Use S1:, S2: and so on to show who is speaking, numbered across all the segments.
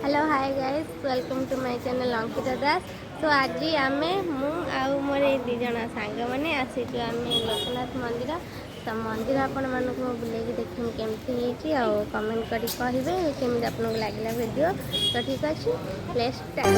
S1: Hello hi guys welcome to my channel Ankita Das. तो आज आम मोर दी जन सांग मैंने आसीचु आम लोकनाथ मंदिर। तो मंदिर आपण मानक बुले देखी केमती कमेंट करी कहे केमी आपको लगे वीडियो। तो ठीक अच्छे लेट्स स्टार्ट।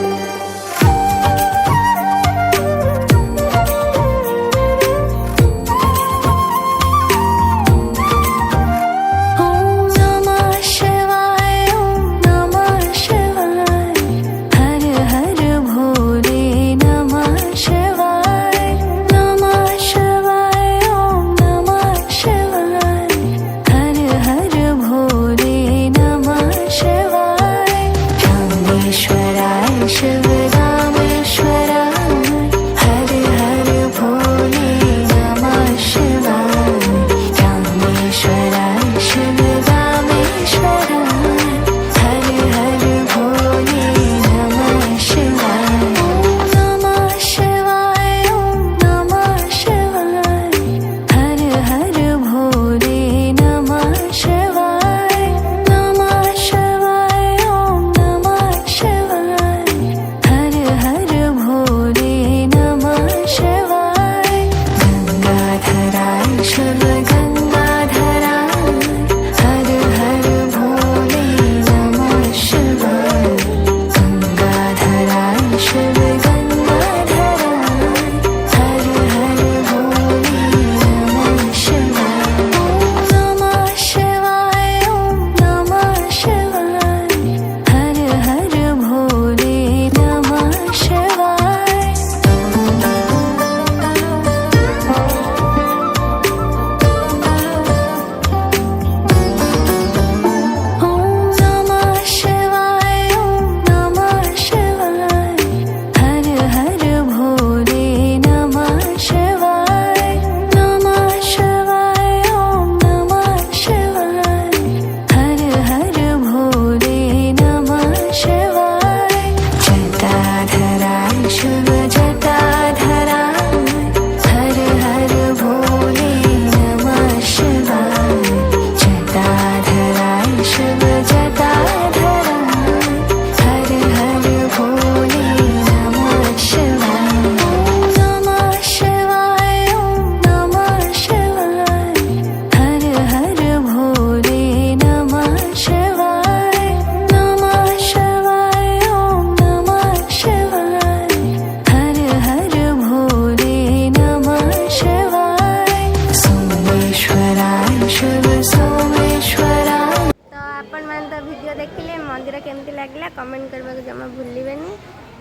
S1: वीडियो देखिले मंदिर केमती लगे कमेंट करने को जमा भूलिबेनी।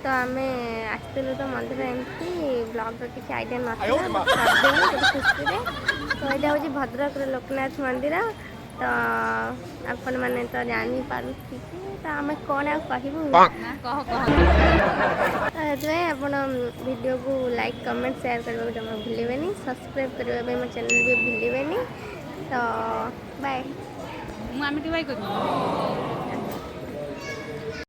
S1: तो आम आसलु तो मंदिर एमती ब्लॉग किसी आइडिया ना खुशी। तो यहाँ हूँ भद्रक लोकनाथ मंदिर। तो आपण मैंने तो जानी पारू तो आम कौन कहूँ आप वीडियो को लाइक कमेंट शेयर करने को जमा भूलिबेनी। सब्सक्राइब करने मो चैनल भी भूलिबेनी। तो बाय।
S2: ମୁଁ ଆମେ ଟିକେ ବାଇ କରିବି।